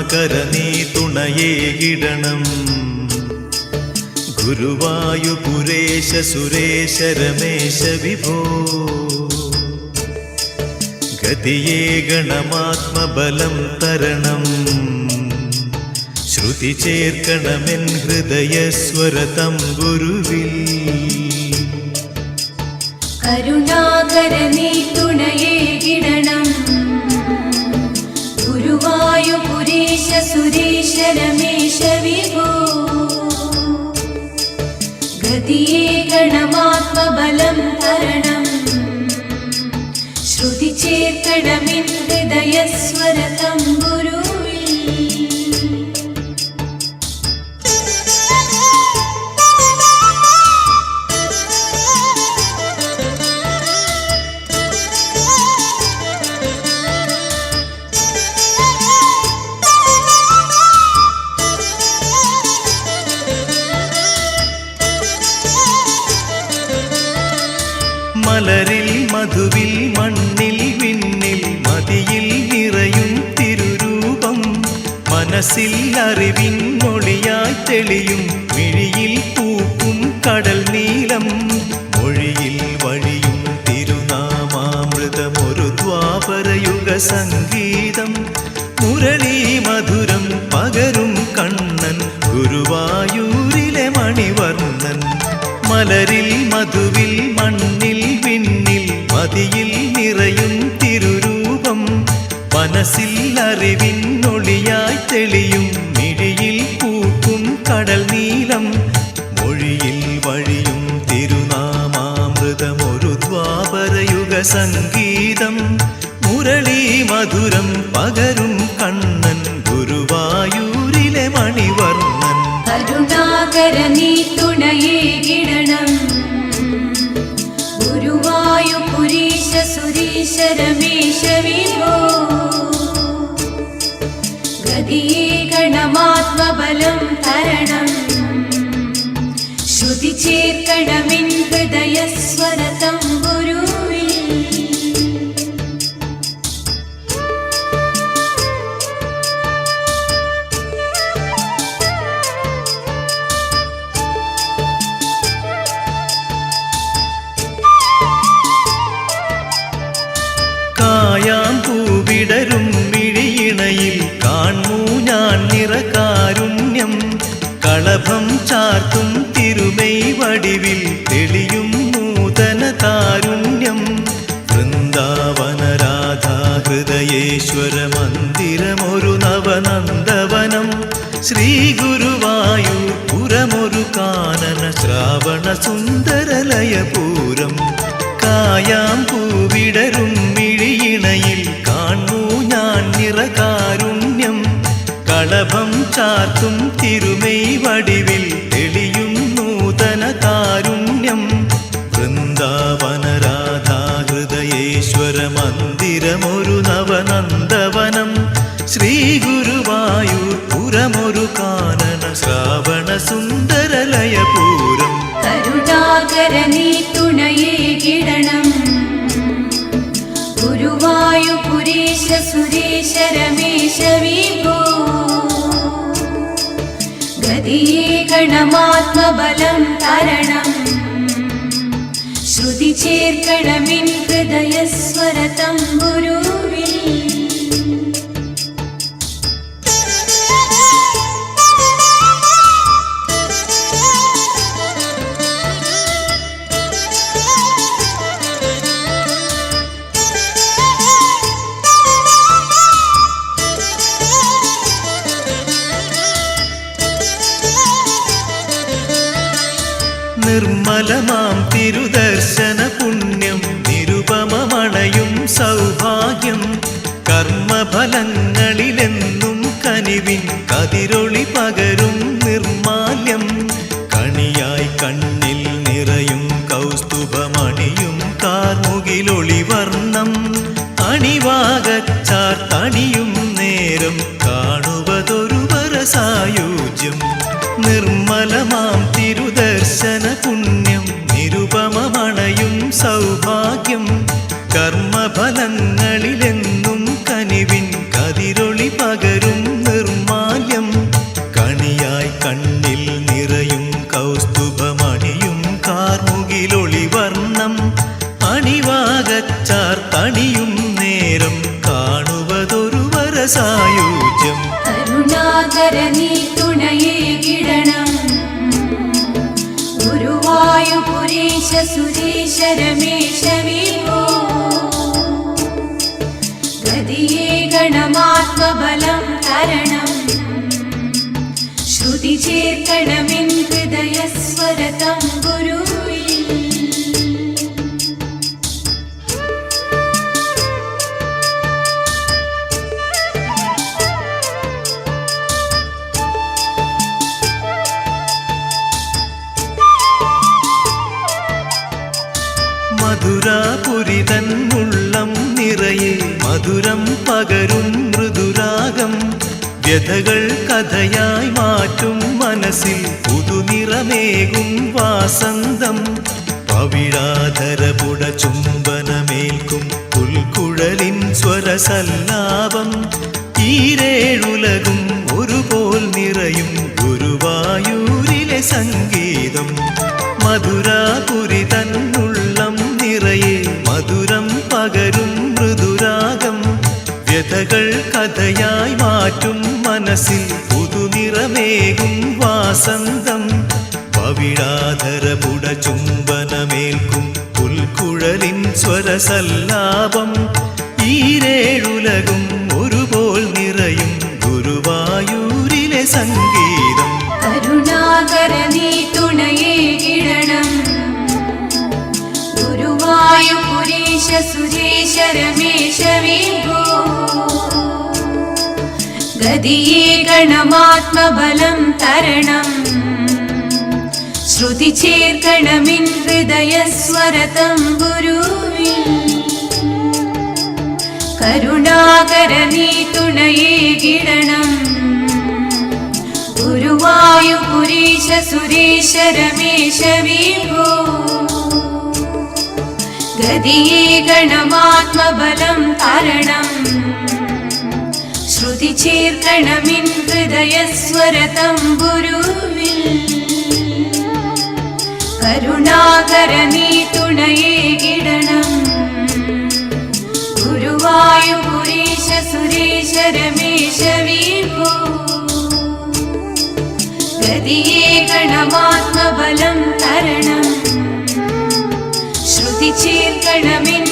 കരുണാകര നീ തുണയേകിടണം. ഗുരുവായൂപുരേശ സുരേശ രമേശ വിഭോ ഗതിയേ ഗണമാത്മബലം തരണം. ശ്രുതി ചേർക്കണമെൻ ഹൃദയസ്വരതം ഗുരുവിൽ. കരുണാകര നീ തുണയേകിടണം. ഗുരുവായൂപുരേശ സുരേശ രമേശ വിഭോ ഗതിയേ ഗണമാത്മബലം തരണം. ശ്രുതി ചേർക്കണമെൻ ഹൃദയസ്വരതം ഗുരുവിൽ. മലരിൽ മധുവിൽ മണ്ണിൽ വിണ്ണിൽ മതിയിൽ നിറയും തിരുരൂപം. മനസ്സിൽ അറിവിനൊളിയായി തെളിയും മിഴിയിൽ പൂക്കും കടൽ നീലം. മൊഴിയിൽ വഴിയും തിരുനാമാമൃതമൊരു ദ്വാപരയുഗ സംഗീതം. മുരളീ മധുരം പകരും കണ്ണൻ ഗുരുവായൂരിലെ മണിവർണ്ണൻ. മലരിൽ മധുവിൽ മണ്ണിൽ വിണ്ണിൽ മതിയിൽ നിറയും തിരുരൂപം. മനസ്സിൽ അറിവിനൊളിയായി തെളിയും മിഴിയിൽ പൂക്കും കടൽ നീലം. മൊഴിയിൽ വഴിയും തിരുനാമാമൃതമൊരു ദ്വാപരയുഗ സംഗീതം. മുരളീ മധുരം പകരും കണ്ണൻ ഗുരുവായൂരിലെ മണിവർണ്ണൻ. കരുണാകര നീ തുണയേകിടണം. ഗുരുവായൂപുരേശ സുരേശ രമേശ വിഭോ ഗതിയേ ഗണമാത്മബലം തരണം. ശ്രുതി ചേർക്കണമെൻ ഹൃദയസ്വരതം ഗുരുവിൽ. കായാം പൂവിടരും മിഴിയിണയിൽ കാൺമൂ ഞാൻ നിറകാരുണ്യം. കളഭം ചാർത്തും തിരുമൈ വടിവിൽ തെളിയും നൂതന താരുണ്യം. വൃന്ദാവന രാധാ ഹൃദയേശ്വര മന്ദിരമൊരു നവനന്ദവനം. ശ്രീ ഗുരുവായൂർപുരമൊരു കാനന ശ്രാവണ സുന്ദരലയപൂരം. കായാം പൂവിടരും മിഴിയിണയിൽ കാൺമൂ ഞാൻ നിറകാരുണ്യം. കളഭം ചാർത്തും തിരുമൈ വടിവിൽ തെളിയും നൂതന താരുണ്യം. വൃന്ദാവന രാധാ ഹൃദയേശ്വര മന്ദിരമൊരു നവനന്ദവനം. ശ്രീ ഗുരുവായൂർപുരമൊരു കാനന ശ്രാവണ സുന്ദരലയപൂരം. കരുണാകര നീ തുണയേകിടണം. ഗുരുവായൂപുരേശ സുരേശ രമേശ വിഭോ ഗതിയേ ഗണമാത്മബലം തരണം. ശ്രുതി ചേർക്കണമെൻ ഹൃദയസ്വരതം ഗുരുവിൽ. നിർമ്മലമാം തിരുദർശന പുണ്യം നിരുപമമണയും സൗഭാഗ്യം. കർമ്മഫലങ്ങളിലെന്നും കനിവിൻ കതിരൊളി പകരും നിർമാല്യം. കണിയായി കണ്ണിൽ നിറയും കൗസ്തുഭമണിയും കാർമുകിലൊളിവർണ്ണം. അണിവാകച്ചാർത്തണിയും നേരം കാണുവതൊരു വരസായോജ്യം. നിർമ്മലമാം തിരുദർശന പുണ്യം നിരുപമമണയും സൗഭാഗ്യം. കർമ്മഫലങ്ങളിലെന്നും കനിവിൻ കതിരൊളി പകരും നിർമ്മ മുഖത്തിലൊളിവർണ്ണം അണിവാകച്ചാർത്തണിയും നേരം കാണുവതൊരു വരസായുജ്യം. കരുണാകര നീ തുണയേകിടണം ഗുരുവായൂപുരീശ സുരേശ രമേശ വിഭോ. ഗതിയേ ഗണമാത്മബലം തരണം ശ്രുതി ചേർക്കണമെൻ ഹൃദയസ്വര തമ്പുരുവിൽ. മധുരാപുരി തന്നുള്ളം നിറയെ മധുരം പകരും മൃദുരാഗം. വ്യഥകൾ കഥയായി മാറ്റും മനസ്സിൽ പുതുനിറമേകും വാസന്തം. പവിഴാധരപുട ചുംബനമേൽക്കും പുൽക്കുഴലിൻ സ്വരസല്ലാപം. ഈരേഴുലകും ഒരുപോൽ നിറയും ഗുരുവായൂരിലെ സംഗീതം. മധുരാപുരി തന്നുള്ളം നിറയെ മധുരം പകരും മൃദുരാഗം. വ്യഥകൾ കഥയായി മാറ്റും മനസ്സിൽ പുതുനിറമേകും വാസന്തം. പവിഴാധരപുട ചുംബനമേൽക്കും പുൽക്കുഴലിൻ സ്വരസല്ലാപം. ഈരേഴുലകും ഒരുപോൽ നിറയും ഗുരുവായൂരിലെ സംഗീതം. കരുണാകര നീ തുണയേകിടണം ഗുരുവായൂപുരീശ സുരേശ രമേശ വിഭോ. ഗതിയേ ഗണമാത്മബലം തരണം ശ്രുതി ചേർക്കണമെൻ ഹൃദയസ്വര തമ്പുരുവിൽ. കരുണാകര നീ തുണയേകിടണം ഗുരുവായൂപുരീശ സുരേശ രമേശ വിഭോ. ഗതിയേ ഗണമാത്മബലം തരണം ശ്രുതി ചേർക്കണമെൻ ഹൃദയസ്വര തമ്പുരുവിൽ. കരുണാകര നീ തുണയേകിടണം ഗുരുവായൂപുരീശ സുരേശ രമേശ വിഭോ. ഗതിയേ ഗണമാത്മബലം തരണം ശ്രുതി ചേർക്കണമെൻ